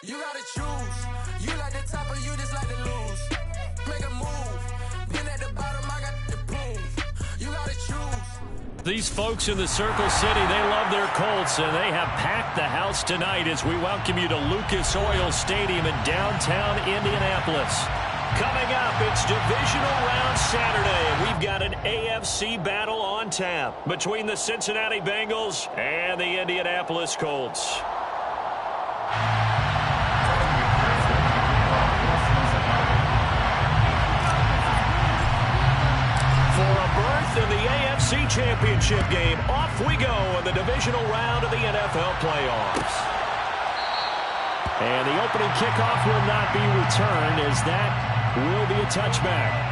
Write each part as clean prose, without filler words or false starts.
You gotta choose. You like the top or you just like to lose. Make a move. Been at the bottom, I got the proof. You gotta choose. These folks in the Circle City, they love their Colts, and they have packed the house tonight as we welcome you to Lucas Oil Stadium in downtown Indianapolis. Coming up, it's Divisional Round Saturday, and we've got an AFC battle on tap between the Cincinnati Bengals and the Indianapolis Colts. In the AFC Championship game, off we go in the divisional round of the NFL playoffs. And the opening kickoff will not be returned, as that will be a touchback.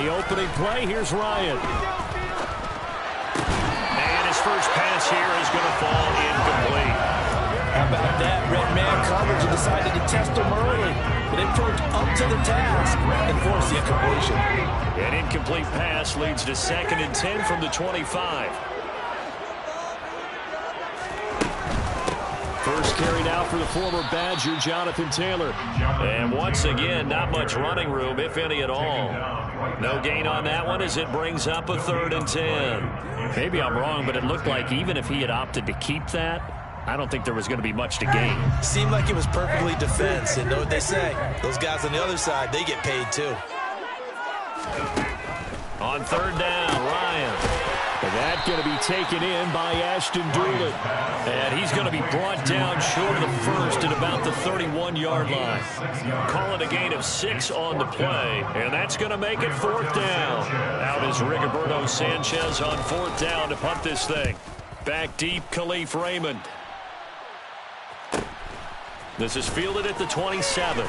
Opening play, here's Ryan. And his first pass here is going to fall incomplete. How about that? Red man coverage and decided to test him early. But it proved up to the task and forced the incompletion. An incomplete pass leads to 2nd and 10 from the 25. First carry now for the former Badger, Jonathan Taylor. And once again, not much running room, if any at all. No gain on that one as it brings up a 3rd and 10. Maybe I'm wrong, but it looked like even if he had opted to keep that, I don't think there was going to be much to gain. Seemed like it was perfectly defense, and know what they say. Those guys on the other side, they get paid too. On 3rd down, Ryan. And that's going to be taken in by Ashton Doolin. And he's going to be brought down short of the first at about the 31-yard line. Call it a gain of 6 on the play, and that's going to make it 4th down. Out is Rigoberto Sanchez on 4th down to punt this thing. Back deep, Khalif Raymond. This is fielded at the 27.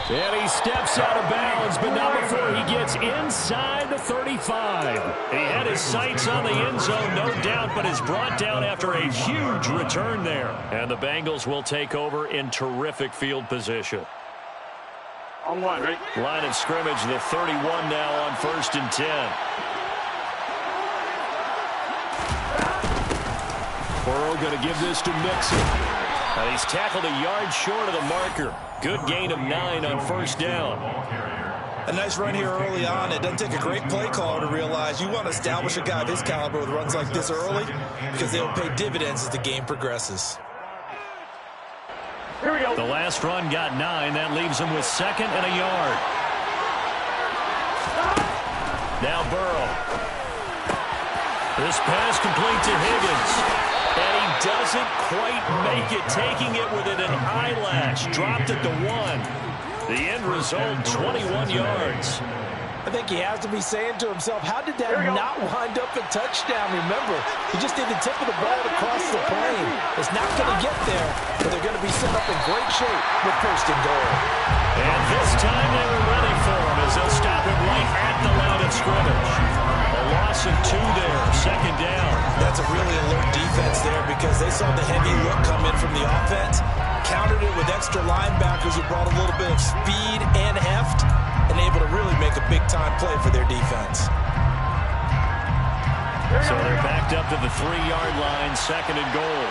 And he steps out of bounds, but not before he gets inside the 35. He had his sights on the end zone, no doubt, but is brought down after a huge return there. And the Bengals will take over in terrific field position. On one, right? Line of scrimmage, the 31 now on 1st and 10. Burrow going to give this to Mixon. And he's tackled a yard short of the marker. Good gain of 9 on 1st down. A nice run here early on. It doesn't take a great play caller to realize you want to establish a guy of his caliber with runs like this early because they will pay dividends as the game progresses. Here we go. The last run got 9. That leaves him with 2nd and a yard. Now Burrow. This pass complete to Higgins. And he doesn't quite make it, taking it within an eyelash. Dropped it to 1. The end result, 21 yards. I think he has to be saying to himself, how did that not wind up a touchdown? Remember, he just did the tip of the ball across the plane. It's not going to get there, but they're going to be set up in great shape with 1st and goal. And this time they were ready for him as they'll stop him right at the line of scrimmage. A loss of 2 there, 2nd down. That's a really alert defense there because they saw the heavy look come in from the offense, countered it with extra linebackers who brought a little bit of speed and heft, and able to really make a big-time play for their defense. So they're backed up to the 3-yard line, 2nd and goal.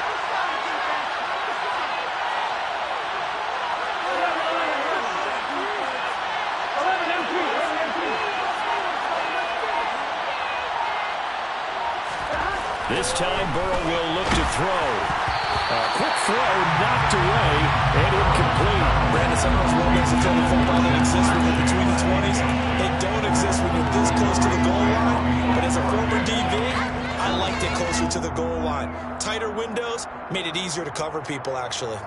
This time Burrow will look to throw. A quick throw knocked away and incomplete. Brandon, some of those moments in total football that exist when you're between the 20s, they don't exist when you're this close to the goal line. But as a former DB, I liked it closer to the goal line. Tighter windows made it easier to cover people, actually.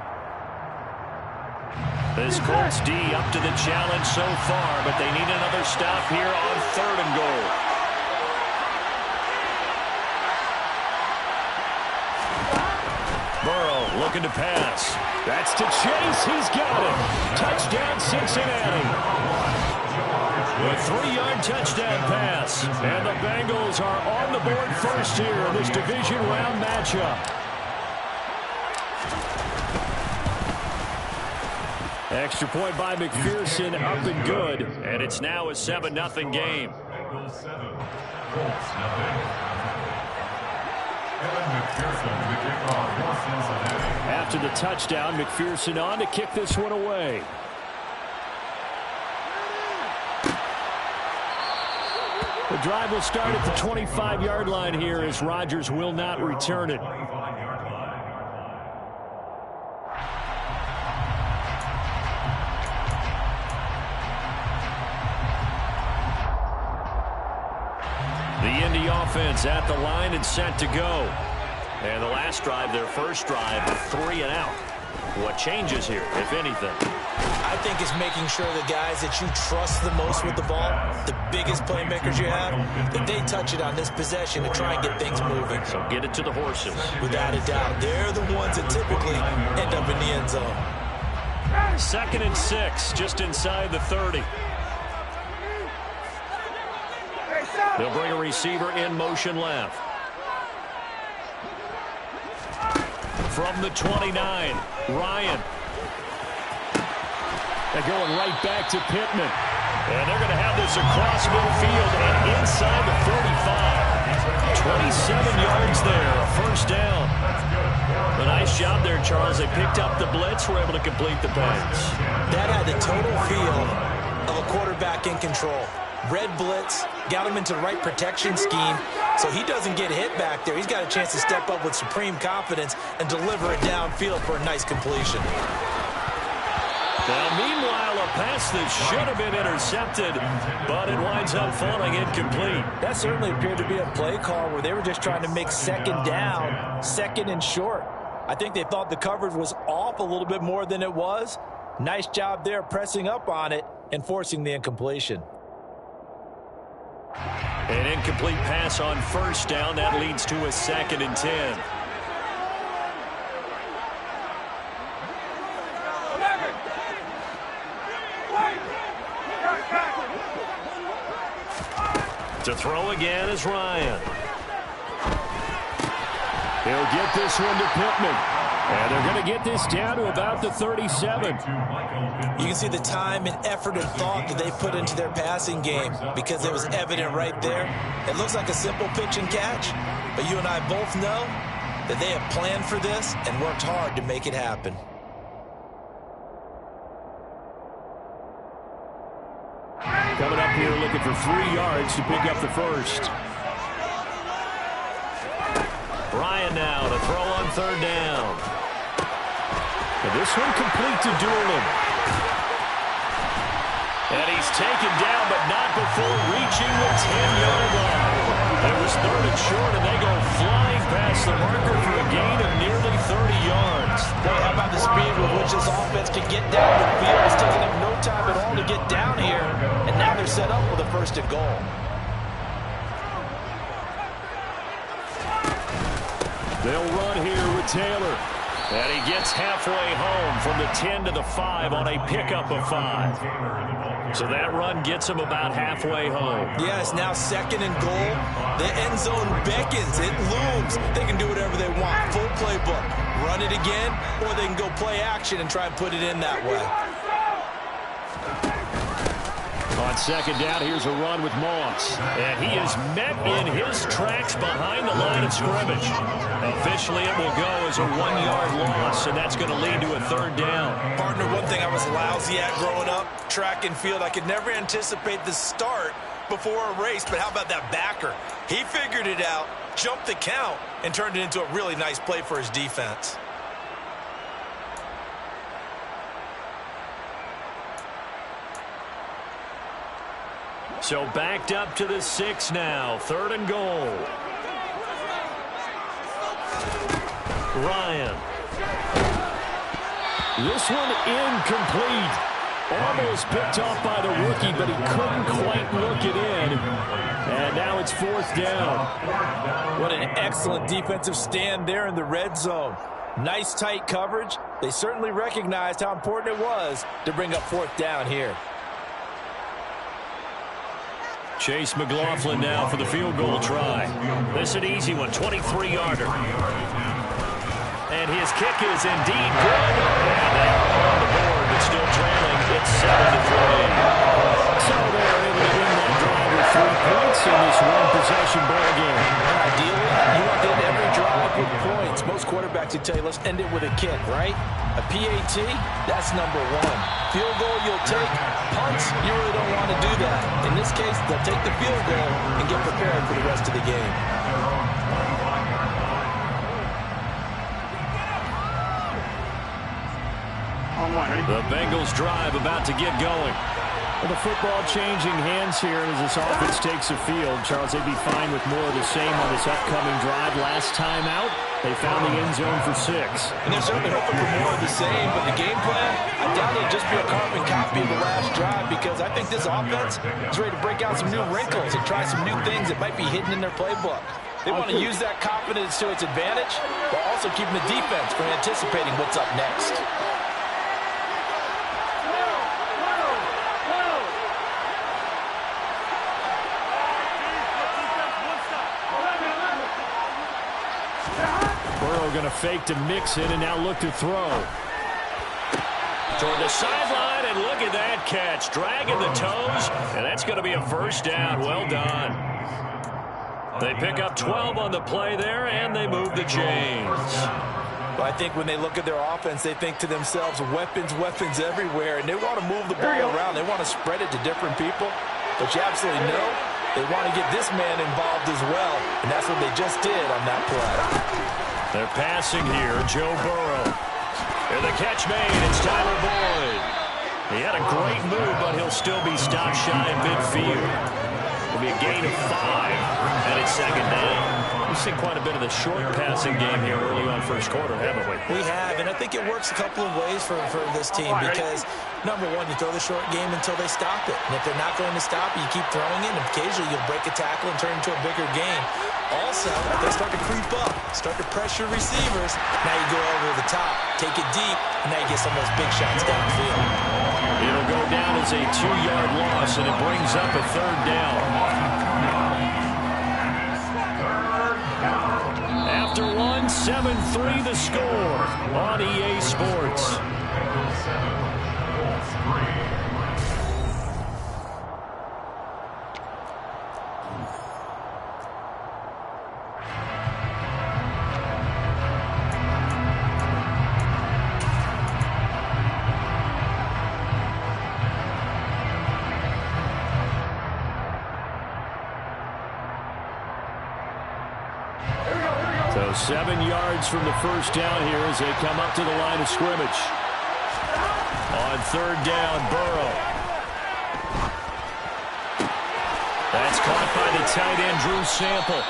This Colts D up to the challenge so far, but they need another stop here on 3rd and goal. Burrow Looking to pass. That's to Chase. He's got it. Touchdown, Cincinnati. A 3-yard touchdown pass. And the Bengals are on the board first here in this division round matchup. Extra point by McPherson, up and good. And it's now a 7-0 game. After the touchdown, McPherson on to kick this one away. The drive will start at the 25-yard line here as Rodgers will not return it. The Indy offense at the line and set to go. And the last drive, their first drive, 3 and out. What changes here, if anything? I think it's making sure the guys that you trust the most with the ball, the biggest playmakers you have, that they touch it on this possession to try and get things moving. So get it to the horses. Without a doubt. They're the ones that typically end up in the end zone. 2nd and 6, just inside the 30. They'll bring a receiver in motion left. From the 29, Ryan. They're going right back to Pittman. And they're going to have this across midfield and inside the 45. 27 yards there, a first down. A nice job there, Charles. They picked up the blitz, were able to complete the pass. That had the total feel of a quarterback in control. Red blitz, got him into the right protection scheme, so he doesn't get hit back there. He's got a chance to step up with supreme confidence and deliver it downfield for a nice completion. Now, meanwhile, a pass that should have been intercepted, but it winds up falling incomplete. That certainly appeared to be a play call where they were just trying to make second down, second and short. I think they thought the coverage was off a little bit more than it was. Nice job there pressing up on it and forcing the incompletion. An incomplete pass on first down. That leads to a 2nd and 10. To throw again is Ryan. He'll get this one to Pittman. And they're going to get this down to about the 37. You can see the time and effort and thought that they put into their passing game because it was evident right there. It looks like a simple pitch and catch, but you and I both know that they have planned for this and worked hard to make it happen. Coming up here looking for 3 yards to pick up the first. Ryan now to throw on 3rd down. And this one complete to Doolin. And he's taken down, but not before reaching the 10-yard line. It was 3rd and short, and they go flying past the marker for a gain of nearly 30 yards. Boy, how about the speed with which this offense can get down the field? It's taking them no time at all to get down here, and now they're set up with a 1st and goal. They'll run here with Taylor. And he gets halfway home from the 10 to the 5 on a pickup of 5. So that run gets him about halfway home. Yeah, it's now 2nd and goal. The end zone beckons. It looms. They can do whatever they want. Full playbook. Run it again, or they can go play action and try and put it in that way. On 2nd down, here's a run with Moss. And he is met in his tracks behind the line of scrimmage. Officially, it will go as a 1-yard loss, and that's going to lead to a 3rd down. Partner, one thing I was lousy at growing up, track and field, I could never anticipate the start before a race, but how about that backer? He figured it out, jumped the count, and turned it into a really nice play for his defense. So backed up to the 6 now. 3rd and goal. Ryan. This one incomplete. Almost picked off by the rookie, but he couldn't quite look it in. And now it's 4th down. What an excellent defensive stand there in the red zone. Nice tight coverage. They certainly recognized how important it was to bring up fourth down here. Chase McLaughlin now for the field goal try. This is an easy one, 23-yarder. And his kick is indeed good. And they are on the board, but still trailing. It's 7-3. So they're able to win that drive with 3 points in this one-possession ball game. And ideally, you want to end every drive with points. Most quarterbacks would tell you, let's end it with a kick, right? A PAT, that's number 1. Field goal you'll take. Punts, you really don't want to do that. In this case, they'll take the field goal and get prepared for the rest of the game. The Bengals drive about to get going. Well, the football changing hands here as this offense takes the field. Charles, they'd be fine with more of the same on this upcoming drive. Last time out, they found the end zone for 6. And they're certainly hoping for more of the same, but the game plan, I doubt it'll just be a carbon copy of the last drive, because I think this offense is ready to break out some new wrinkles and try some new things that might be hidden in their playbook. They want to use that confidence to its advantage, while also keeping the defense from anticipating what's up next. Going to fake to Mixon and now look to throw. Toward the sideline, and look at that catch. Dragging the toes, and that's going to be a first down. Well done. They pick up 12 on the play there, and they move the chains. Well, I think when they look at their offense, they think to themselves, weapons, weapons everywhere, and they want to move the ball around. They want to spread it to different people, but you absolutely know they want to get this man involved as well, and that's what they just did on that play. They're passing here, Joe Burrow. And the catch made, it's Tyler Boyd. He had a great move, but he'll still be stopped shy in midfield. It'll be a gain of 5, and it's second down. We've seen quite a bit of the short passing game here early on first quarter, haven't we? We have, and I think it works a couple of ways for this team, because, number 1, you throw the short game until they stop it. And if they're not going to stop it, you keep throwing it, and occasionally you'll break a tackle and turn it into a bigger game. Also, if they start to creep up, start to pressure receivers, now you go over the top, take it deep, and now you get some of those big shots downfield. It'll go down as a 2-yard loss, and it brings up a third down. After 1, 7-3 the score on EA Sports. So 7 yards from the first down here as they come up to the line of scrimmage. On third down, Burrow. That's caught by the tight end, Drew Sample.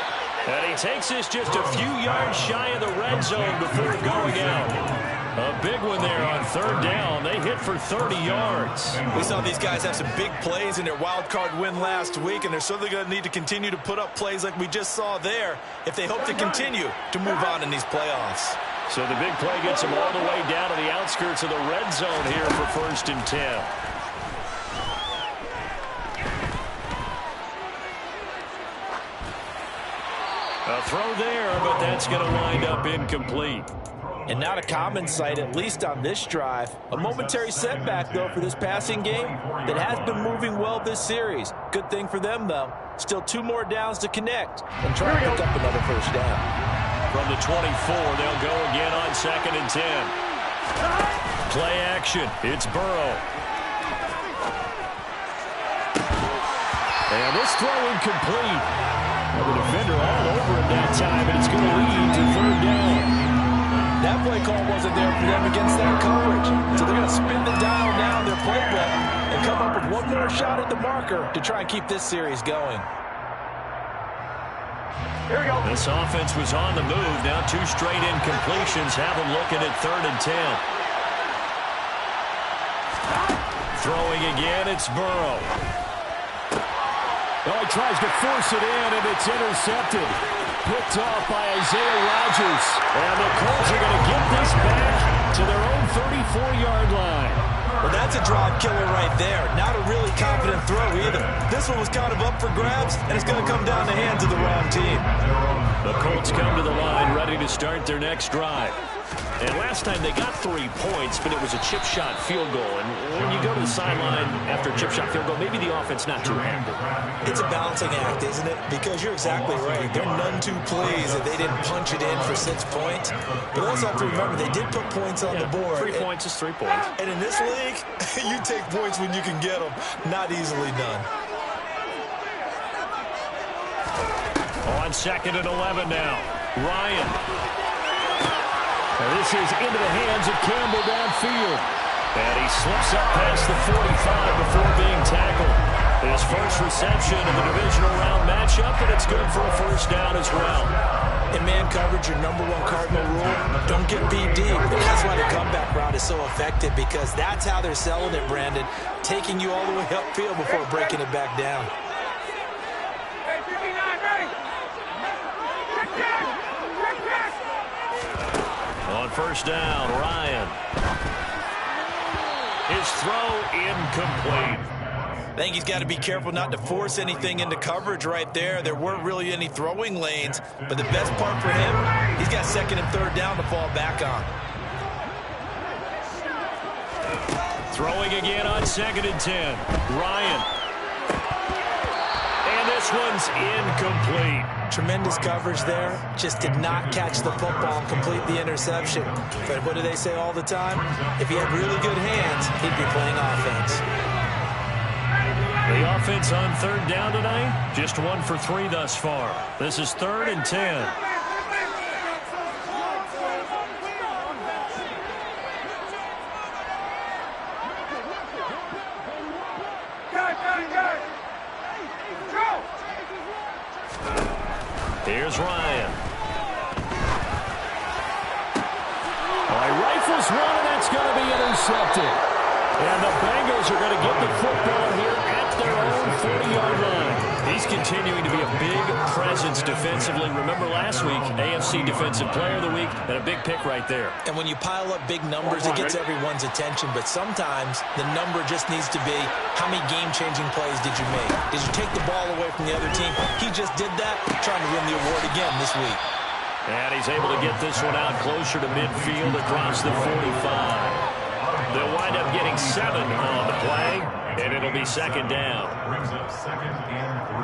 And he takes this just a few yards shy of the red zone before going out. A big one there on third down. They hit for 30 yards. We saw these guys have some big plays in their wild card win last week, and they're certainly going to need to continue to put up plays like we just saw there if they hope to continue to move on in these playoffs. So the big play gets them all the way down to the outskirts of the red zone here for 1st and 10. A throw there, but that's going to wind up incomplete. And not a common sight, at least on this drive. A momentary setback, though, for this passing game that has been moving well this series. Good thing for them, though. Still 2 more downs to connect and try to pick up another first down. From the 24, they'll go again on 2nd and 10. Play action. It's Burrow. And this throw incomplete. The defender all over him that time, and it's going to lead to third down. That play call wasn't there for them against that coverage. So they're going to spin the dial now in their playbook and come up with one more shot at the marker to try and keep this series going. Here we go. This offense was on the move. Now 2 straight incompletions have them looking at 3rd and 10. Throwing again, it's Burrow. Oh, he tries to force it in, and it's intercepted. picked off by Isaiah Rodgers. And the Colts are going to get this back to their own 34-yard line. Well, that's a drive killer right there. Not a really confident throw either. This one was kind of up for grabs, and it's going to come down the hands of the wrong team. The Colts come to the line ready to start their next drive. And last time they got 3 points, but it was a chip shot field goal. And when you go to the sideline after a chip shot field goal, maybe the offense not too happy. It's a balancing act, isn't it? Because you're exactly right. They're none too pleased that they didn't punch it in for 6 points. But also have to remember, they did put points on the board. 3 points is 3 points. And in this league, you take points when you can get them. Not easily done. On 2nd and 11 now. Ryan. Now this is into the hands of Campbell downfield. And he slips up past the 45 before being tackled. His first reception in the divisional round matchup, and it's good for a first down as well. In man coverage, your #1 cardinal rule, don't get beat deep. And that's why the comeback route is so effective, because that's how they're selling it, Brandon. Taking you all the way upfield before breaking it back down. On first down, Ryan. His throw incomplete. I think he's got to be careful not to force anything into coverage right there. There weren't really any throwing lanes, but the best part for him, he's got 2nd and 3rd down to fall back on. Throwing again on 2nd and 10. Ryan. And this one's incomplete. Tremendous coverage there. Just did not catch the football and complete the interception. But what do they say all the time? If he had really good hands, he'd be playing offense. The offense on 3rd down tonight, just 1 for 3 thus far. This is 3rd and 10. Here's Ryan. Well, he rifles one, and that's going to be intercepted. And the Bengals are going to get the football here at their own 40-yard line. He's continuing to be a big presence defensively. Remember last week, AFC Defensive Player of the Week, and a big pick right there. And when you pile up big numbers, it gets everyone's attention. But sometimes the number just needs to be, how many game-changing plays did you make? Did you take the ball away from the other team? He just did that, trying to win the award again this week. And he's able to get this one out closer to midfield across the 45. They'll wind up getting 7 on the play, and it'll be 2nd down. Brings up 2nd and 3.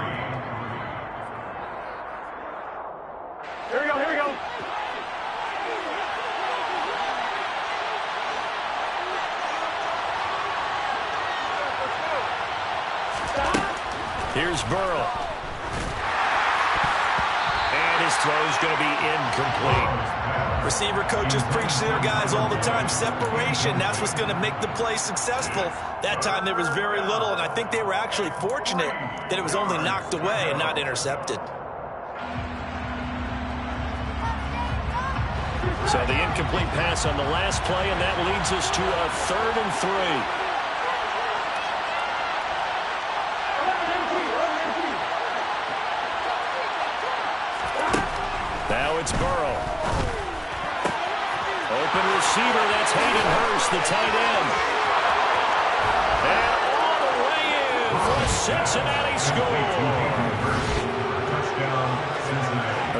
Here we go, here we go. Here's Burrow. And his throw's going to be incomplete. Receiver coaches preach to their guys all the time. Separation, that's what's going to make the play successful. That time there was very little, and I think they were actually fortunate that it was only knocked away and not intercepted. So the incomplete pass on the last play, and that leads us to a 3rd and 3. Now it's Burrow. Open receiver, that's Hayden Hurst, the tight end. And all the way in for a Cincinnati score.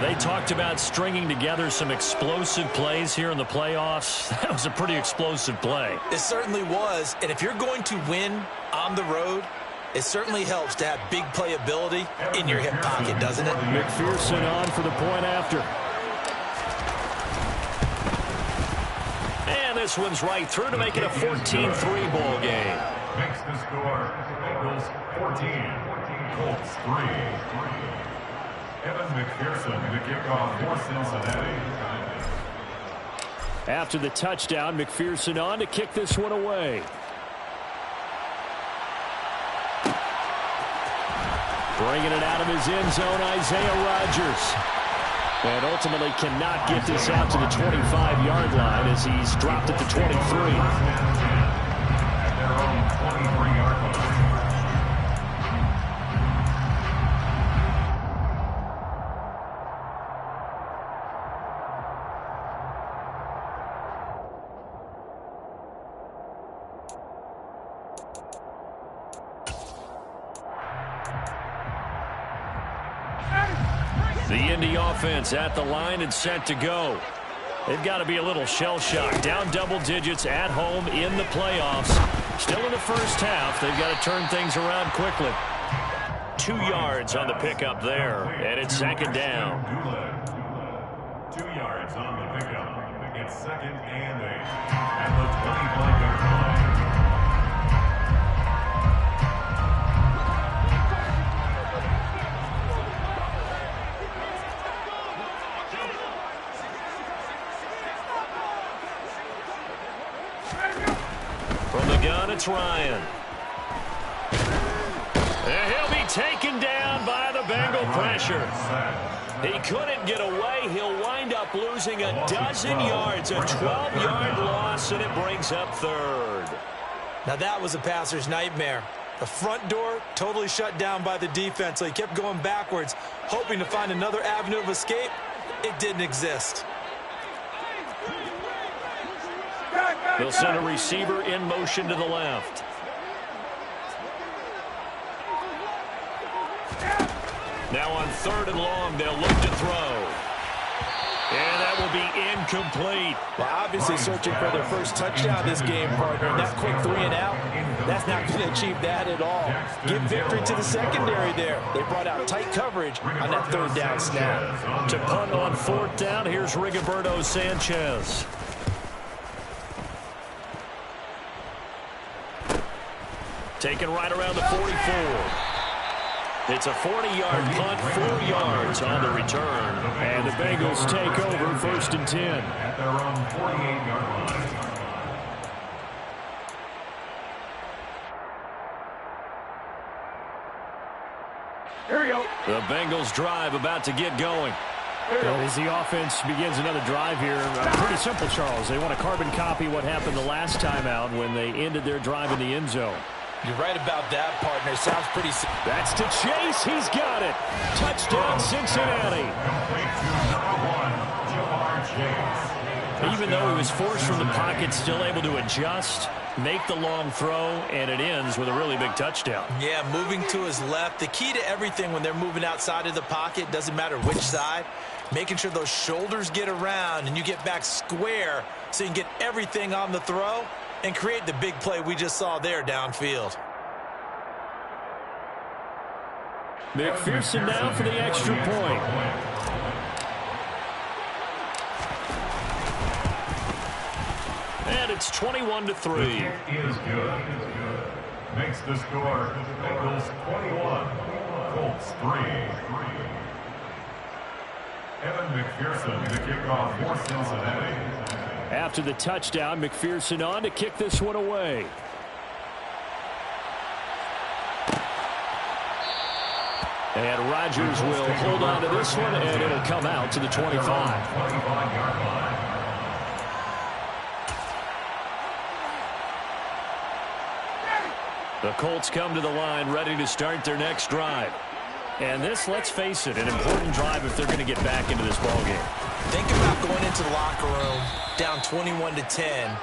They talked about stringing together some explosive plays here in the playoffs. That was a pretty explosive play. It certainly was, and if you're going to win on the road, it certainly helps to have big playability in your hip pocket, doesn't it? McPherson on for the point after. And this one's right through to make it a 14-3 ball game. Makes the score. Bengals 14, Colts 3. Evan McPherson, the kickoff for Cincinnati. After the touchdown, McPherson on to kick this one away. Bringing it out of his end zone, Isaiah Rodgers. And ultimately cannot get this out to the 25-yard line as he's dropped at the 23. At their own 23-yard line. The Indy offense at the line and set to go. They've got to be a little shell-shocked. Down double digits at home in the playoffs. Still in the first half. They've got to turn things around quickly. 2 yards on the pickup there, and it's second down. 2 yards on the pickup. It's second and 8 at the 25-yard line. From the gun, it's Ryan. And he'll be taken down by the Bengal pressure. He couldn't get away. He'll wind up losing a dozen yards, a 12-yard loss, and it brings up third. Now that was a passer's nightmare. The front door totally shut down by the defense, so he kept going backwards, hoping to find another avenue of escape. It didn't exist. They'll send a receiver in motion to the left. Now on 3rd and long, they'll look to throw. And that will be incomplete. Well, obviously searching for their first touchdown this game, partner. And that quick 3 and out, that's not going to achieve that at all. Give victory to the secondary there. They brought out tight coverage on that 3rd down snap. To punt on 4th down, here's Rigoberto Sanchez. Taken right around the 44. It's a 40-yard punt, 4 yards on the return. And the Bengals take over 1st and 10. At their own 48-yard line. Here we go. The Bengals drive about to get going. As the offense begins another drive here, pretty simple, Charles. They want to carbon copy what happened the last time out when they ended their drive in the end zone. You're right about that, partner. Sounds pretty simple. That's to Chase. He's got it. Touchdown, Cincinnati. Even though he was forced from the pocket, still able to adjust, make the long throw, and it ends with a really big touchdown. Yeah, moving to his left. The key to everything when they're moving outside of the pocket, doesn't matter which side, making sure those shoulders get around and you get back square so you can get everything on the throw and create the big play we just saw there downfield. McPherson now for the extra point. And it's 21-3. Is good. Makes the score Bengals 21, Colts 3. Evan McPherson the kickoff for Cincinnati. After the touchdown, McPherson on to kick this one away. And Rodgers will hold on to this one, and it'll come out to the 25. 25-yard line. The Colts come to the line ready to start their next drive. And this, let's face it, an important drive if they're going to get back into this ballgame. Think about going into the locker room down 21-10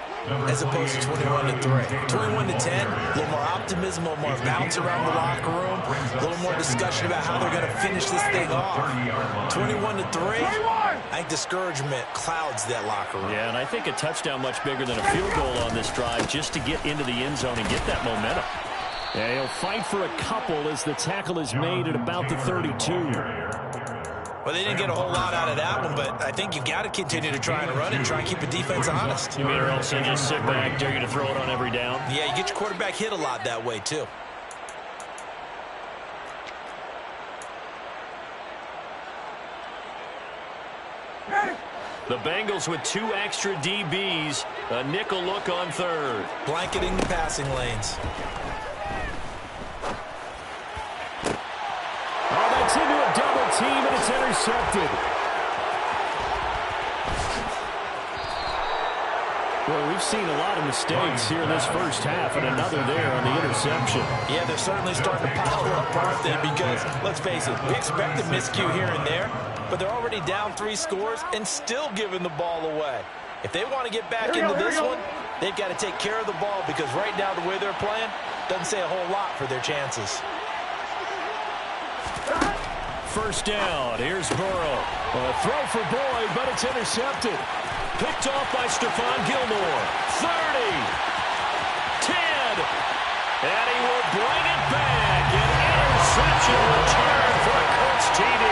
as opposed to 21-3. 21-10, a little more optimism, a little more bounce around the locker room, a little more discussion about how they're going to finish this thing off. 21-3, I think discouragement clouds that locker room. Yeah, and I think a touchdown much bigger than a field goal on this drive just to get into the end zone and get that momentum. Yeah, he'll fight for a couple as the tackle is made at about the 32. Well, they didn't get a whole lot out of that one, but I think you got to continue to try and run and try and keep the defense honest. You mean or else they just sit back, dare you to throw it on every down? Yeah, you get your quarterback hit a lot that way, too. The Bengals with 2 extra DBs, a nickel look on third. Blanketing the passing lanes. Oh, that's into a double team, and it's intercepted. Well, we've seen a lot of mistakes here in this first half, and another there on the interception. Yeah, they're certainly starting to pile up, aren't they? Because, let's face it, we expect a miscue here and there, but they're already down 3 scores and still giving the ball away. If they want to get back into this one, they've got to take care of the ball because right now the way they're playing doesn't say a whole lot for their chances. First down. Here's Burrow. A throw for Boyd, but it's intercepted. Picked off by Stephon Gilmore. 30. 10. And he will bring it back. An interception return for a Colts TD.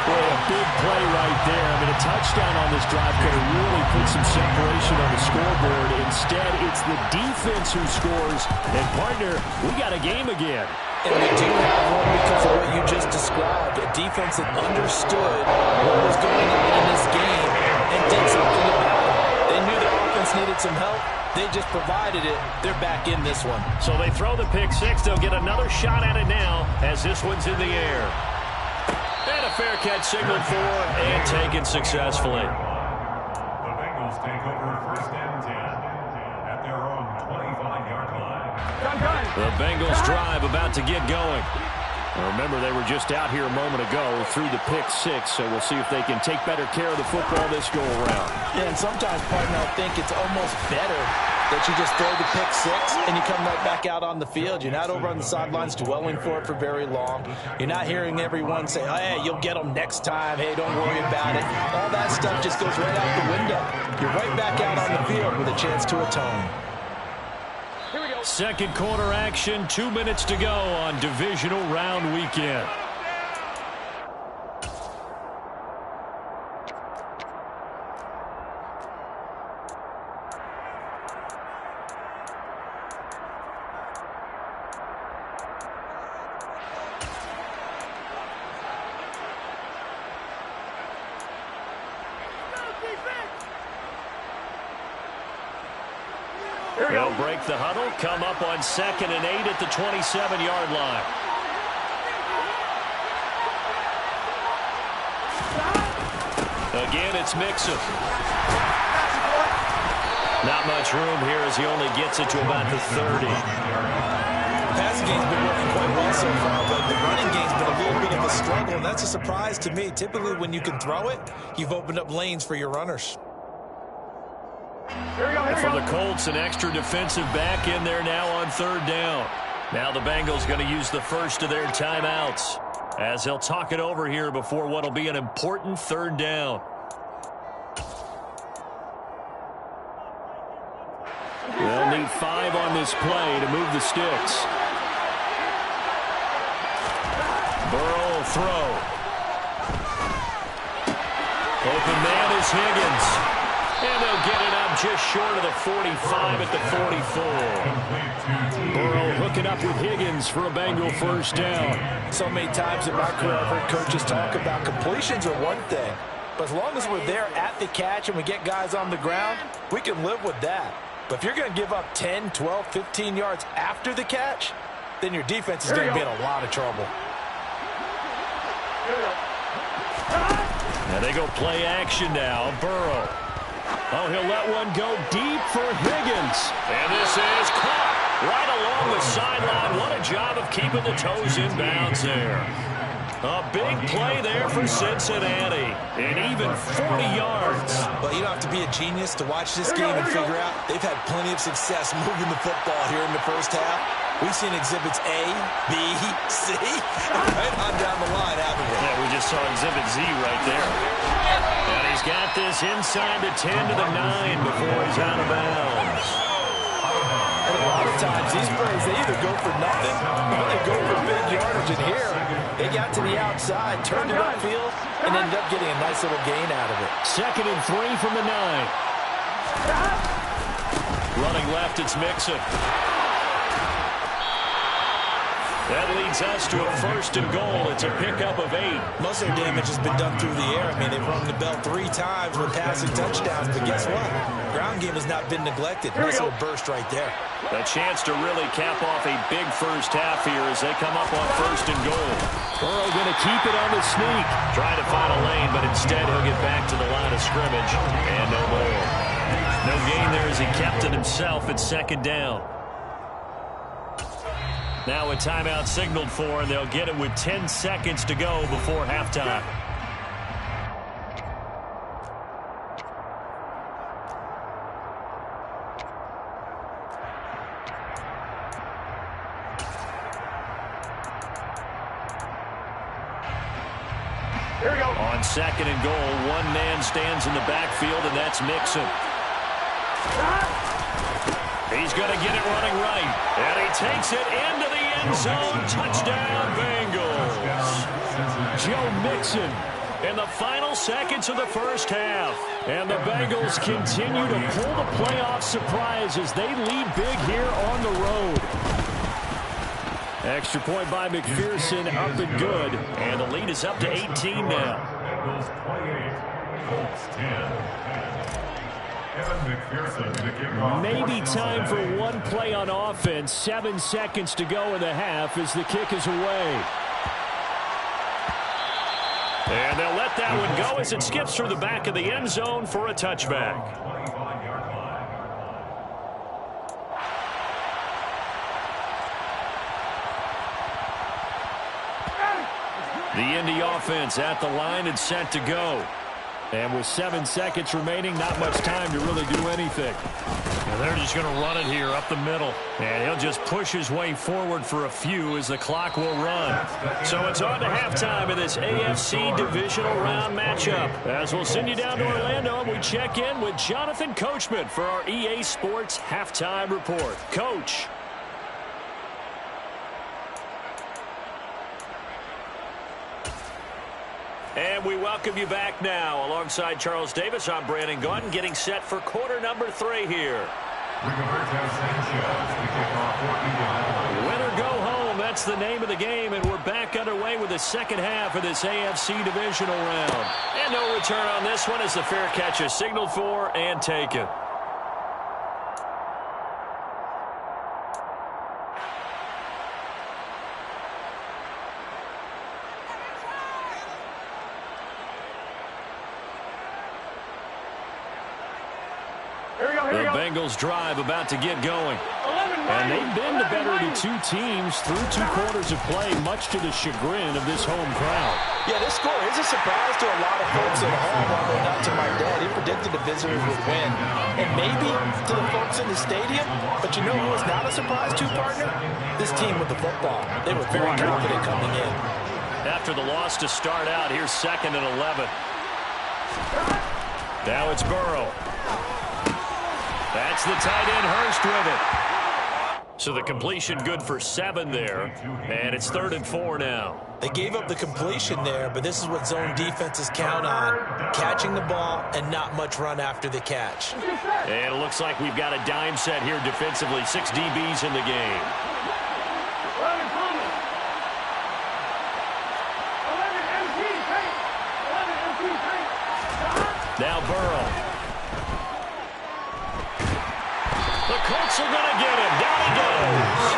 Boy, a big play right there. I mean, a touchdown on this drive could have really put some separation on the scoreboard. Instead, it's the defense who scores. And, partner, we got a game again. And we do have one because of what you just described. A defense that understood what was going on in this game and did something about it. They knew their offense needed some help. They just provided it. They're back in this one. So they throw the pick six. They'll get another shot at it now as this one's in the air. And a fair catch signaled for and taken successfully. The Bengals take over first and 10 at their own 25-yard line. The Bengals drive about to get going. Remember, they were just out here a moment ago through the pick six, so we'll see if they can take better care of the football this go-around. Yeah, and sometimes, partner, I think it's almost better that you just throw the pick six and you come right back out on the field. You're not over on the sidelines dwelling for it for very long. You're not hearing everyone say, oh, hey, you'll get them next time. Hey, don't worry about it. All that stuff just goes right out the window. You're right back out on the field with a chance to atone. Second quarter action, 2 minutes to go on divisional round weekend. They'll break the huddle, come up on 2nd and 8 at the 27-yard line. Again, it's Mixon. Not much room here as he only gets it to about the 30. The passing game's been working quite well so far, but the running game's been a little bit of a struggle, and that's a surprise to me. Typically, when you can throw it, you've opened up lanes for your runners. And for the Colts, an extra defensive back in there now on 3rd down. Now the Bengals going to use the first of their timeouts as they'll talk it over here before what will be an important 3rd down. They'll need 5 on this play to move the sticks. Burrow will throw. Open man is Higgins. And they'll get it up just short of the 45 at the 44. Burrow hooking up with Higgins for a Bengal first down. So many times in my career I've heard coaches talk about completions are one thing. But as long as we're there at the catch and we get guys on the ground, we can live with that. But if you're going to give up 10, 12, 15 yards after the catch, then your defense is going to be in a lot of trouble. And they go play action now. Burrow. Oh, he'll let one go deep for Higgins. And this is caught right along the sideline. What a job of keeping the toes in bounds there. A big play there for Cincinnati. And even 40 yards. Well, you don't have to be a genius to watch this game and figure out they've had plenty of success moving the football here in the first half. We've seen exhibits A, B, C, and right on down the line, haven't we? Yeah, we just saw exhibit Z right there. And he's got this inside the 10 to the 9 before he's out of bounds. And a lot of times, these plays, they either go for nothing or they go for big yardage. And here, they got to the outside, turned it upfield, and ended up getting a nice little gain out of it. 2nd and 3 from the 9. Running left, it's Mixon. That leads us to a 1st and goal. It's a pickup of 8. Most of their damage has been done through the air. I mean, they've rung the bell 3 times with passing touchdowns, but guess what? Ground game has not been neglected. Nice little burst right there. A chance to really cap off a big first half here as they come up on 1st and goal. Burrow going to keep it on the sneak. Trying to find a lane, but instead he'll get back to the line of scrimmage. And no more. No gain there as he kept it himself at 2nd down. Now a timeout signaled for, and they'll get it with 10 seconds to go before halftime. Here we go. On second and goal, one man stands in the backfield, and that's Mixon. He's going to get it running right. And he takes it into the end zone. Touchdown, Bengals. Joe Mixon in the final seconds of the first half. And the Bengals continue to pull the playoff surprise as they lead big here on the road. Extra point by McPherson, up and good. And the lead is up to 18 now. Bengals 28, Colts 10. Maybe time for one play on offense. 7 seconds to go in the half as the kick is away. And they'll let that one go as it skips through the back of the end zone for a touchback. The Indy offense at the line and set to go. And with 7 seconds remaining, not much time to really do anything. And they're just going to run it here up the middle. And he'll just push his way forward for a few as the clock will run. So it's on to halftime of this AFC Divisional Round matchup. As we'll send you down to Orlando, and we check in with Jonathan Coachman for our EA Sports Halftime Report. Coach. And we welcome you back now. Alongside Charles Davis, I'm Brandon Gunn, getting set for quarter number 3 here. Win or go home, that's the name of the game, and we're back underway with the second half of this AFC Divisional Round. And no return on this one as the fair catch is signaled for and taken. The Bengals drive about to get going. And they've been the better of the two teams through 2 quarters of play, much to the chagrin of this home crowd. Yeah, this score is a surprise to a lot of folks at home, although not to my dad. He predicted the visitors would win. And maybe to the folks in the stadium, but you know who was not a surprise to, partner? This team with the football. They were very confident coming in. After the loss to start out, here's 2nd and 11. Now it's Burrow. That's the tight end, Hurst, with it. So the completion good for 7 there, and it's 3rd and 4 now. They gave up the completion there, but this is what zone defenses count on, catching the ball and not much run after the catch. And it looks like we've got a dime set here defensively, 6 DBs in the game. Now Burrow. The Colts are going to get him. Down he goes.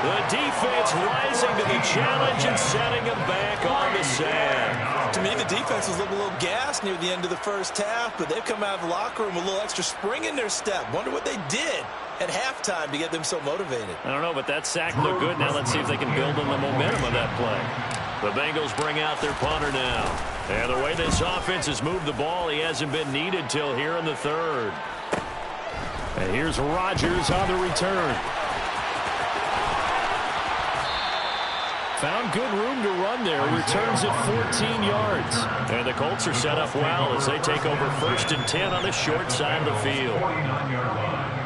The defense rising to the challenge and setting him back on the sand. To me, the defense was looking a little gassed near the end of the first half, but they've come out of the locker room with a little extra spring in their step. Wonder what they did at halftime to get them so motivated. I don't know, but that sack looked good. Now let's see if they can build on the momentum of that play. The Bengals bring out their punter now. And the way this offense has moved the ball, he hasn't been needed till here in the 3rd. And here's Rodgers on the return. Found good room to run there. Returns at 14 yards. And the Colts are set up well as they take over 1st and 10 on the short side of the field. 49-yard line.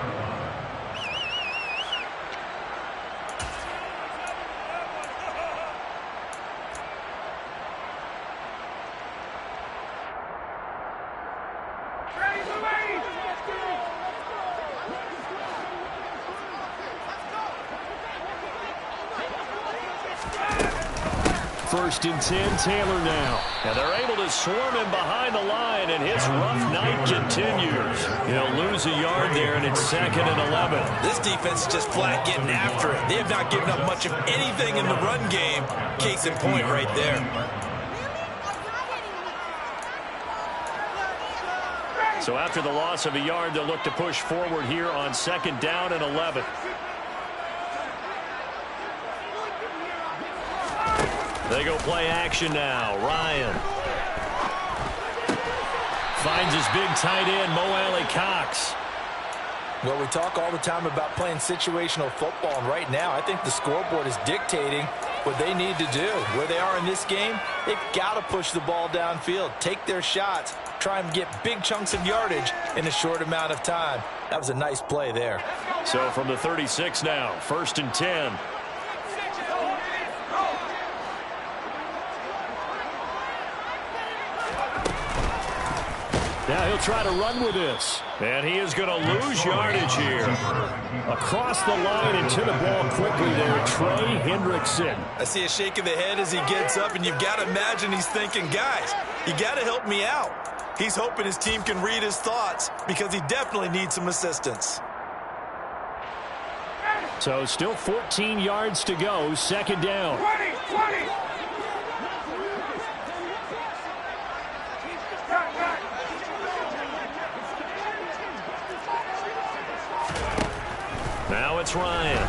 First and 10, Taylor now. And they're able to swarm him behind the line, and his rough night continues. He'll lose a yard there, and it's 2nd and 11. This defense is just flat getting after it. They have not given up much of anything in the run game. Case in point right there. So after the loss of a yard, they'll look to push forward here on 2nd down and 11. They go play action now. Ryan finds his big tight end, Mo Alley-Cox. Well, we talk all the time about playing situational football, and right now I think the scoreboard is dictating what they need to do. Where they are in this game, they've got to push the ball downfield, take their shots, try and get big chunks of yardage in a short amount of time. That was a nice play there. So from the 36 now, 1st and 10. Now he'll try to run with this. And he is going to lose yardage here. Across the line and to the ball quickly there, Trey Hendrickson. I see a shake of the head as he gets up, and you've got to imagine he's thinking, guys, you got to help me out. He's hoping his team can read his thoughts because he definitely needs some assistance. So still 14 yards to go, 2nd down. 20. Now it's Ryan.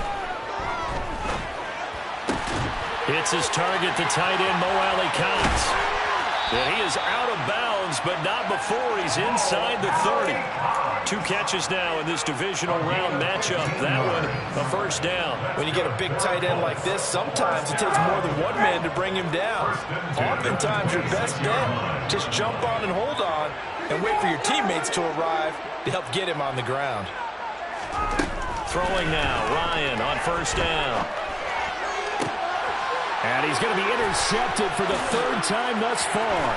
Hits his target, the tight end, Mo Alley-Cox. And he is out of bounds, but not before he's inside the 30. 2 catches now in this divisional round matchup. That one, a 1st down. When you get a big tight end like this, sometimes it takes more than one man to bring him down. Oftentimes, your best bet, just jump on and hold on and wait for your teammates to arrive to help get him on the ground. Throwing now, Ryan on 1st down. And he's going to be intercepted for the 3rd time thus far.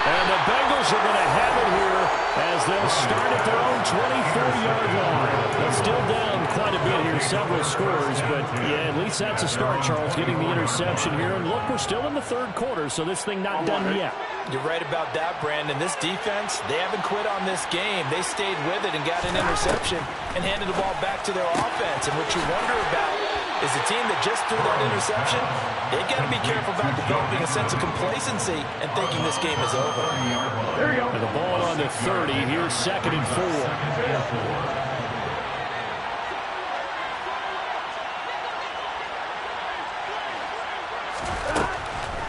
And the Bengals are going to have it here as they'll start at their own 24-yard line. They're still down quite a bit here, several scores, but yeah, at least that's a start, Charles, getting the interception here. And look, we're still in the 3rd quarter, so this thing not done yet. You're right about that, Brandon. This defense, they haven't quit on this game. They stayed with it and got an interception and handed the ball back to their offense. And what you wonder about is the team that just threw that interception, they've got to be careful about developing a sense of complacency and thinking this game is over. There you go. And the ball on the 30. Here's 2nd and 4.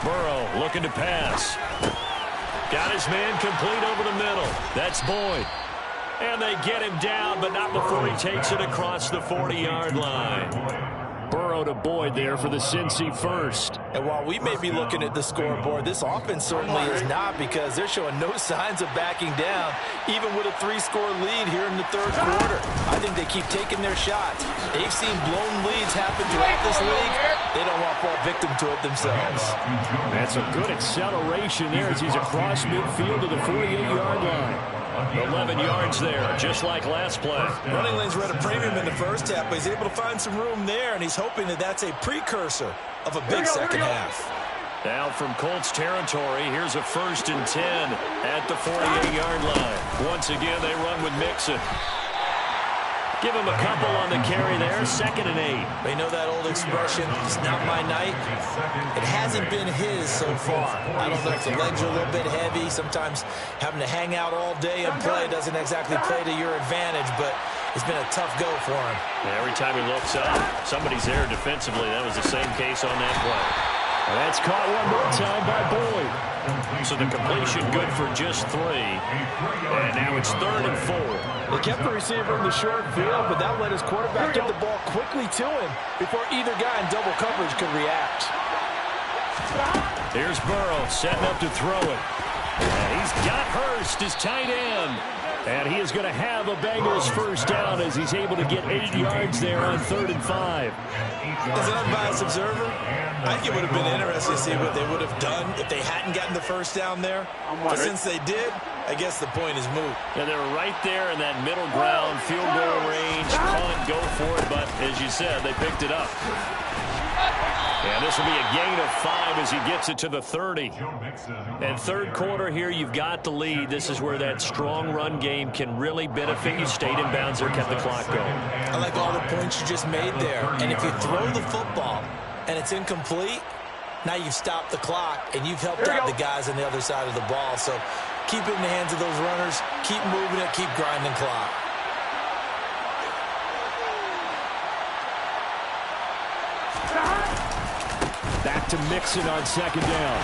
Burrow looking to pass. Got his man complete over the middle. That's Boyd. And they get him down, but not before he takes it across the 40-yard line. Burrow to Boyd there for the Cincy 1st. And while we may be looking at the scoreboard, this offense certainly is not, because they're showing no signs of backing down, even with a 3-score lead here in the 3rd quarter. I think they keep taking their shots. They've seen blown leads happen throughout this league. They don't want to fall victim to it themselves. That's a good acceleration there as he's across midfield to the 48-yard line. 11 yards there, just like last play. Running lanes were at a premium in the first half, but he's able to find some room there, and he's hoping that that's a precursor of a big second half. Now from Colts territory, here's a 1st and 10 at the 48-yard line. Once again, they run with Mixon. Give him a couple on the carry there, 2nd and 8. They know that old expression, it's not my night. It hasn't been his so far. I don't know if the legs are a little bit heavy. Sometimes having to hang out all day and play doesn't exactly play to your advantage, but it's been a tough go for him. Yeah, every time he looks up, somebody's there defensively. That was the same case on that play. And that's caught one more time by Boyd. So the completion good for just 3. And now it's 3rd and 4. They kept the receiver in the short field, but that let his quarterback get the ball quickly to him before either guy in double coverage could react. Here's Burrow setting up to throw it. And he's got Hurst, his tight end. And he is going to have a Bengals 1st down as he's able to get 8 yards there on 3rd and 5. As an unbiased observer, I think it would have been interesting to see what they would have done if they hadn't gotten the 1st down there. But since they did, I guess the point is moot. Yeah, they were right there in that middle ground, field goal range, punt, go for it. But as you said, they picked it up. And this will be a gain of 5 as he gets it to the 30. And 3rd quarter here, you've got the lead. This is where that strong run game can really benefit you. Stayed in bounds there, kept the clock going. I like all the points you just made there. And if you throw the football and it's incomplete, now you've stopped the clock and you've helped out the guys on the other side of the ball. So keep it in the hands of those runners. Keep moving it. Keep grinding clock. Back to Mixon on 2nd down.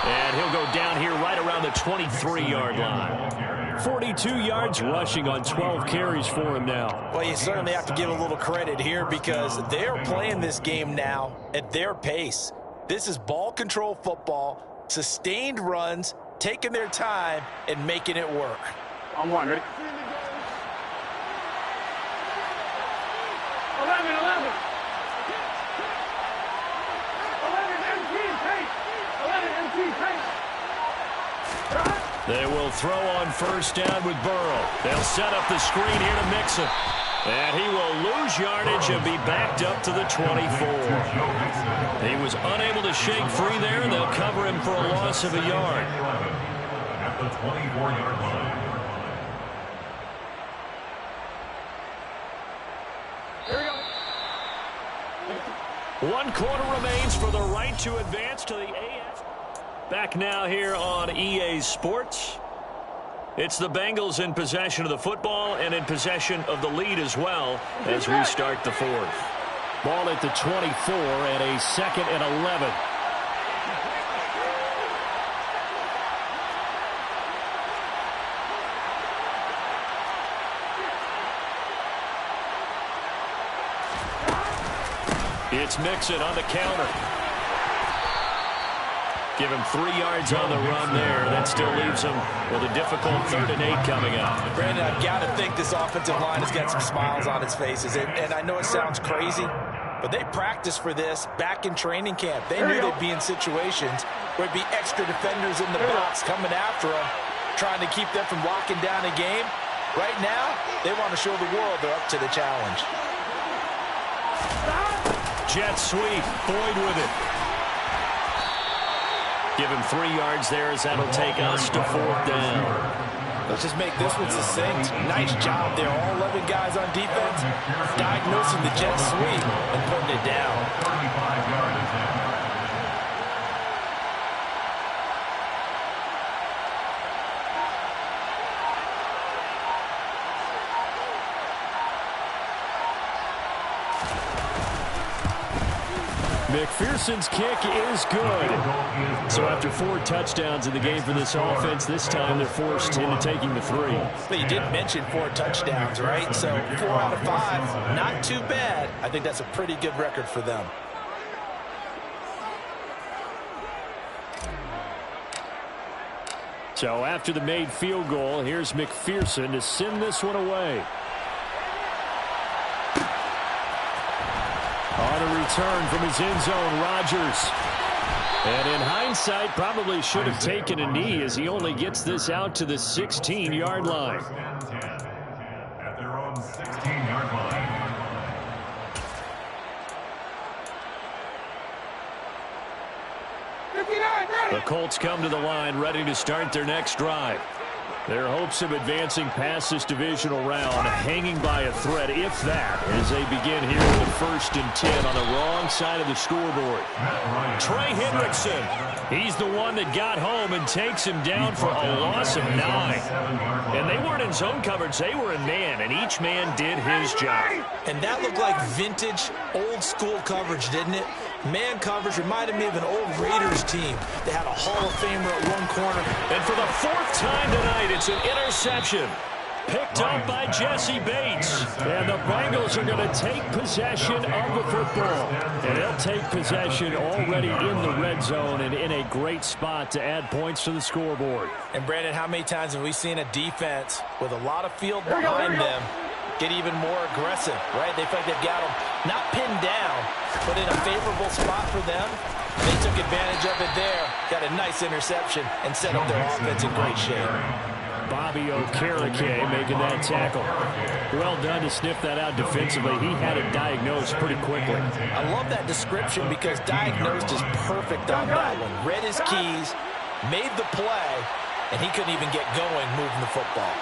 And he'll go down here right around the 23-yard line. 42 yards rushing on 12 carries for him now. Well, you certainly have to give a little credit here because they're playing this game now at their pace. This is ball control football, sustained runs, taking their time and making it work. On one, ready? 11, 11. 11 MT pace. 11 MT pace. They will throw on first down with Burrow. They'll set up the screen here to Mixon. And he will lose yardage and be backed up to the 24. He was unable to shake free there, and they'll cover him for a loss of a yard. At the 24-yard line. One quarter remains for the right to advance to the AF. Back now here on EA Sports. It's the Bengals in possession of the football and in possession of the lead as well as we start the fourth. Ball at the 24 and a 2nd and 11. It's Mixon on the counter. Give him 3 yards on the run there. That still leaves him with a difficult 3rd and 8 coming up. Brandon, I've got to think this offensive line has got some smiles on its faces. And I know it sounds crazy, but they practiced for this back in training camp. They knew they'd be in situations where it'd be extra defenders in the box coming after them, trying to keep them from locking down a game. Right now, they want to show the world they're up to the challenge. Jet sweep. Boyd with it. Give him 3 yards there as that'll take us to 4th down. Let's just make this one succinct. Nice job there. All 11 guys on defense diagnosing the jet sweep and putting it down. 35-yard attempt. McPherson's kick is good. So after 4 touchdowns in the game for this offense, this time they're forced into taking the 3. But you did mention 4 touchdowns, right? So 4 out of 5, not too bad. I think that's a pretty good record for them. So after the made field goal, here's McPherson to send this one away. On a return from his end zone, Rodgers. And in hindsight, probably should have taken a knee as he only gets this out to the 16-yard line. At their own 16-yard line. The Colts come to the line ready to start their next drive. Their hopes of advancing past this divisional round hanging by a thread, if that, as they begin here with a 1st and 10 on the wrong side of the scoreboard. Trey Hendrickson, he's the one that got home and takes him down for a loss of 9. And they weren't in zone coverage, they were in man, and each man did his job. And that looked like vintage, old-school coverage, didn't it? Man coverage reminded me of an old Raiders team. They had a Hall of Famer at one corner. And for the 4th time tonight, it's an interception. Picked up by Jesse Bates. And the Bengals are going to take possession of the football. And they'll take possession already in the red zone and in a great spot to add points to the scoreboard. And, Brandon, how many times have we seen a defense with a lot of field behind them get even more aggressive, right? They feel like they've got them not pinned down, but in a favorable spot for them. They took advantage of it there, got a nice interception, and set up their offense in great shape. Bobby Okereke making that tackle. Well done to sniff that out defensively. He had it diagnosed pretty quickly. I love that description because diagnosed is perfect on that one. Read his keys, made the play, and he couldn't even get going moving the football.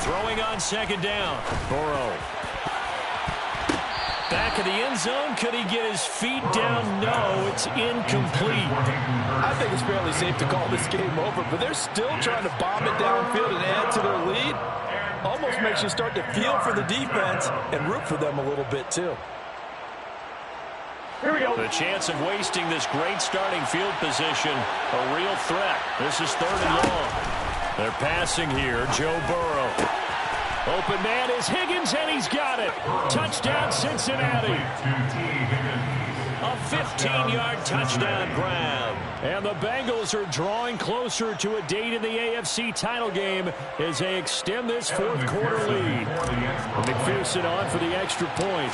Throwing on 2nd down. Burrow. Back of the end zone. Could he get his feet down? No, it's incomplete. I think it's fairly safe to call this game over, but they're still trying to bomb it downfield and add to their lead. Almost makes you start to feel for the defense and root for them a little bit too. Here we go. The chance of wasting this great starting field position, a real threat. This is 3rd and long. They're passing here. Joe Burrow. Open man is Higgins, and he's got it. Touchdown, Cincinnati. A 15-yard touchdown grab. And the Bengals are drawing closer to a date in the AFC title game as they extend this 4th quarter lead. McPherson on for the extra point.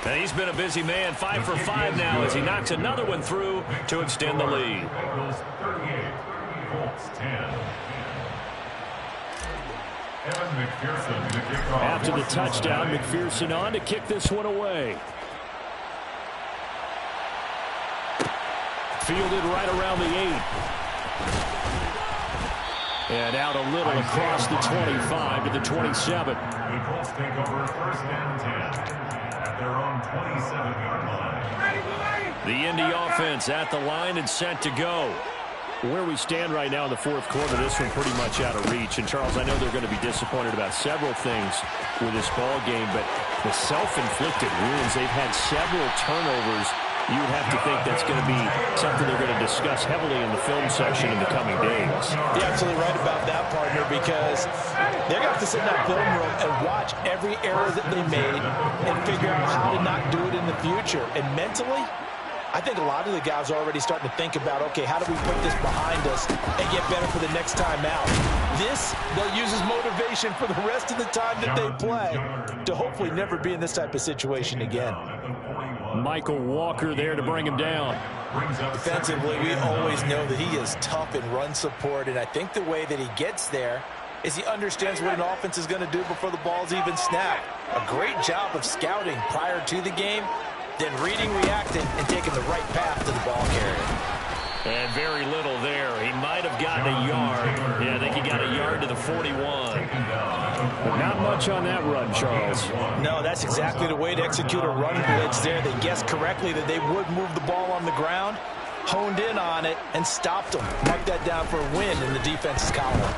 And he's been a busy man, 5 for 5 now as he knocks another one through to extend the lead. After the touchdown, McPherson on to kick this one away. Fielded right around the 8. And out a little across the 25 to the 27. The Colts take over 1st and 10 at their own 27-yard line. The Indy offense at the line and set to go. Where we stand right now in the 4th quarter, this one pretty much out of reach. And, Charles, I know they're going to be disappointed about several things with this ball game, but the self-inflicted wounds, they've had several turnovers. You would have to think that's going to be something they're going to discuss heavily in the film section in the coming days. You're absolutely right about that, partner, because they're going to have to sit in that film room and watch every error that they made and figure out how to not do it in the future. And mentally, I think a lot of the guys are already starting to think about, okay, how do we put this behind us and get better for the next time out? This, they'll use as motivation for the rest of the time that they play to hopefully never be in this type of situation again. Michael Walker there to bring him down. Defensively, we always know that he is tough in run support, and I think the way that he gets there is he understands what an offense is going to do before the ball's even snapped. A great job of scouting prior to the game, then reading, reacting, and taking the right path to the ball carrier. And very little there. He might have gotten a yard. Yeah, I think he got a yard to the 41. But not much on that run, Charles. No, that's exactly the way to execute a run blitz there. They guessed correctly that they would move the ball on the ground, honed in on it, and stopped them. Mark that down for a win in the defense's column.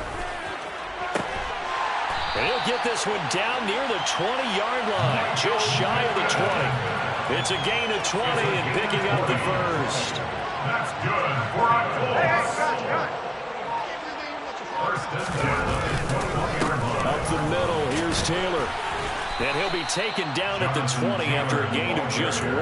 And he'll get this one down near the 20-yard line, just shy of the 20. It's a gain of 20 and picking up the first. That's good for a Colts. First and 10 at the 21-yard line. Up the middle, here's Taylor. And he'll be taken down at the 20 after a gain of just 1.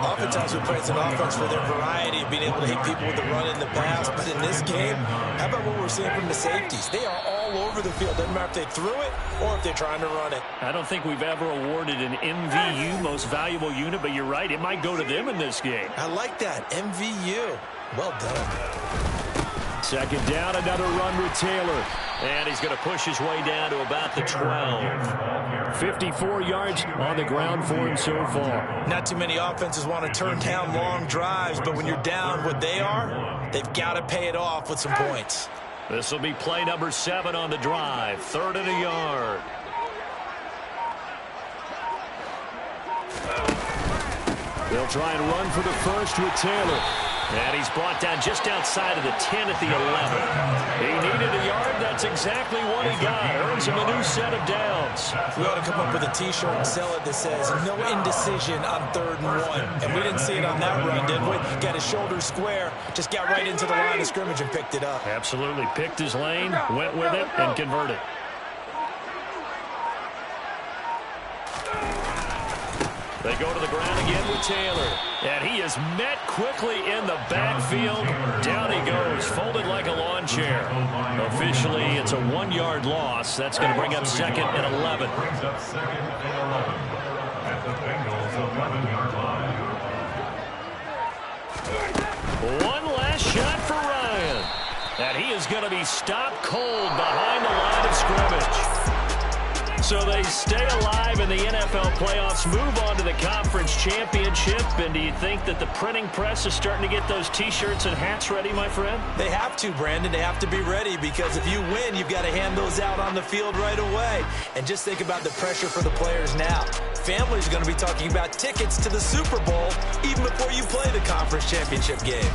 Oftentimes we praise an offense for their variety of being able to hit people with the run in the past, but in this game, how about what we're seeing from the safeties? They are all over the field. Doesn't matter if they threw it or if they're trying to run it. I don't think we've ever awarded an MVU, most valuable unit, but you're right, it might go to them in this game. I like that, MVU. Well done. Second down, another run with Taylor. And he's going to push his way down to about the 12. 54 yards on the ground for him so far. Not too many offenses want to turn down long drives, but when you're down what they are, they've got to pay it off with some points. This will be play number 7 on the drive. 3rd and a yard. They'll try and run for the first with Taylor. And he's brought down just outside of the 10 at the 11. He needed a yard. That's exactly what he got. Earns him a new set of downs. We ought to come up with a T-shirt and sell it that says, no indecision on 3rd and 1. And we didn't see it on that run, did we? Got his shoulders square, just got right into the line of scrimmage and picked it up. Absolutely. Picked his lane, went with it, and converted. They go to the ground again with Taylor. And he is met quickly in the backfield. Down he goes, folded like a lawn chair. Officially, it's a 1-yard loss. That's going to bring up 2nd and 11. Brings up 2nd and 11 at the Bengals' 11-yard line. One last shot for Ryan. And he is going to be stopped cold behind the line of scrimmage. So they stay alive in the NFL playoffs, move on to the conference championship. And do you think that the printing press is starting to get those T-shirts and hats ready, my friend? They have to, Brandon. They have to be ready because if you win, you've got to hand those out on the field right away. And just think about the pressure for the players now. Families are going to be talking about tickets to the Super Bowl even before you play the conference championship game.